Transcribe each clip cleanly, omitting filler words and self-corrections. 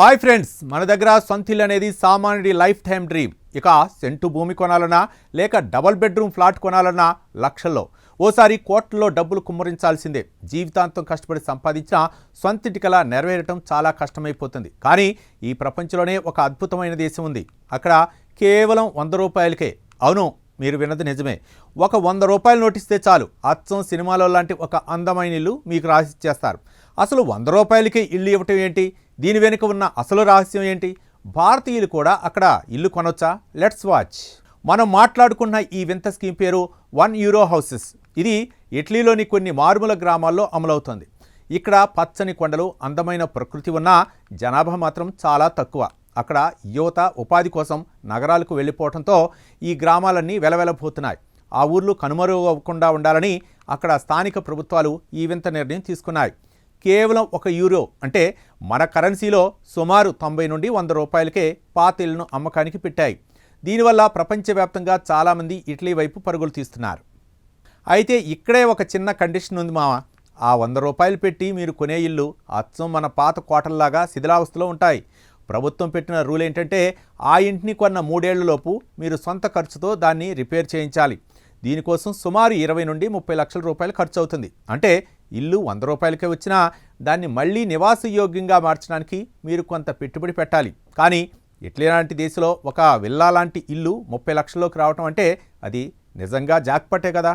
Hi friends, మన దగ్గర సొంత ఇల్లు అనేది సామాన్యుడి లైఫ్ టైం డ్రీమ్. ఇక సెంటు భూమి కొనాలన్నా లేక డబుల్ బెడ్రూమ్ ఫ్లాట్ కొనాలన్నా లక్షల్లో, ఓసారి కోట్లలో డబ్బులు కుమ్మరించాల్సిందే. జీవితాంతం కష్టపడి సంపాదించిన సొంతింటి కల నెరవేరటం చాలా కష్టమైపోతుంది. కానీ ఈ ప్రపంచంలోనే ఒక అద్భుతమైన దేశం ఉంది. అక్కడ కేవలం 100 రూపాయలకే, అవును మీరు విన్నది నిజమే, ఒక 100 రూపాయలు నోటిస్తే చాలు అచ్చం సినిమాలో లాంటి ఒక అందమైన ఇల్లు మీకు రాసిచ్చేస్తారు. అసలు 100 రూపాయలకి ఇల్లు ఇవ్వటం ఏంటి? దీని వెనుక ఉన్న అసలు రహస్యం ఏంటి? భారతీయులు కూడా అక్కడ ఇల్లు కొనొచ్చా? Let's watch. మనం మాట్లాడుకున్న ఈ వింత స్కీమ్ పేరు €1 హౌసెస్. ఇది ఇటలీలోని కొన్ని మారుమూల గ్రామాల్లో అమలవుతుంది. ఇక్కడ పచ్చని కొండలు, అందమైన ప్రకృతి ఉన్న జనాభా మాత్రం చాలా తక్కువ. అక్కడ యువత ఉపాధి కోసం నగరాలకు వెళ్ళిపోవడంతో ఈ గ్రామాలన్నీ వెలవెలపోతున్నాయి. ఆ ఊర్లు కనుమరుగవ్వకుండా ఉండాలని అక్కడ స్థానిక ప్రభుత్వాలు ఈ వింత నిర్ణయం తీసుకున్నాయి. కేవలం €1 అంటే మన కరెన్సీలో సుమారు 90 నుండి 100 రూపాయలకే పాత ఇళ్లను అమ్మకానికి పెట్టాయి. దీనివల్ల ప్రపంచవ్యాప్తంగా చాలామంది ఇటలీ వైపు పరుగులు తీస్తున్నారు. అయితే ఇక్కడే ఒక చిన్న కండిషన్ ఉంది మామ. ఆ 100 రూపాయలు పెట్టి మీరు కొనే ఇల్లు అచ్చం మన పాత కోటల్లాగా శిథిలావస్థలో ఉంటాయి. ప్రభుత్వం పెట్టిన రూల్ ఏంటంటే ఆ ఇంటిని కొన్న 3 ఏళ్లలోపు మీరు సొంత ఖర్చుతో దాన్ని రిపేర్ చేయించాలి. దీనికోసం సుమారు 20 నుండి 30 లక్షల రూపాయలు ఖర్చు అవుతుంది. అంటే ఇల్లు 100 రూపాయలకే వచ్చినా దాన్ని మళ్ళీ నివాసయోగ్యంగా మార్చడానికి మీరు కొంత పెట్టుబడి పెట్టాలి. కానీ ఇటలీ లాంటి దేశంలో ఒక విల్లా లాంటి ఇల్లు 30 లక్షల్లోకి రావటం అంటే అది నిజంగా జాక్పట్టే కదా.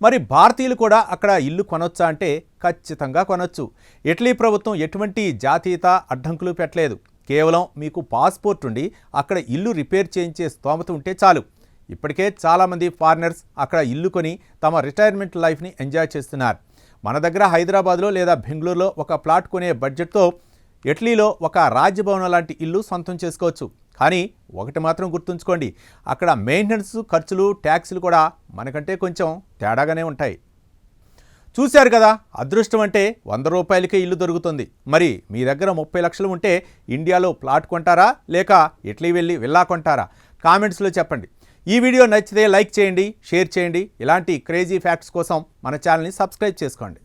మరి భారతీయులు కూడా అక్కడ ఇల్లు కొనొచ్చా అంటే ఖచ్చితంగా కొనొచ్చు. ఇటలీ ప్రభుత్వం ఎటువంటి జాతీయత అడ్డంకులు పెట్టలేదు. కేవలం మీకు పాస్పోర్ట్ ఉండి అక్కడ ఇల్లు రిపేర్ చేయించే స్తోమత ఉంటే చాలు. ఇప్పటికే చాలామంది ఫారినర్స్ అక్కడ ఇల్లు కొని తమ రిటైర్మెంట్ లైఫ్ని ఎంజాయ్ చేస్తున్నారు. మన దగ్గర హైదరాబాద్లో లేదా బెంగళూరులో ఒక ప్లాట్ కొనే బడ్జెట్తో ఇటలీలో ఒక రాజ్యభవనం లాంటి ఇల్లు సొంతం చేసుకోవచ్చు. కానీ ఒకటి మాత్రం గుర్తుంచుకోండి, అక్కడ మెయింటెనెన్స్ ఖర్చులు, ట్యాక్సులు కూడా మనకంటే కొంచెం తేడాగానే ఉంటాయి. చూశారు కదా, అదృష్టం అంటే 100 రూపాయలకే ఇల్లు దొరుకుతుంది. మరి మీ దగ్గర 30 లక్షలు ఉంటే ఇండియాలో ప్లాట్ కొంటారా లేక ఇటలీ వెళ్ళి విల్లా కొంటారా? కామెంట్స్లో చెప్పండి. ఈ వీడియో నచ్చితే లైక్ చేయండి, షేర్ చేయండి. ఇలాంటి క్రేజీ ఫ్యాక్ట్స్ కోసం మన ఛానల్ని సబ్స్క్రైబ్ చేసుకోండి.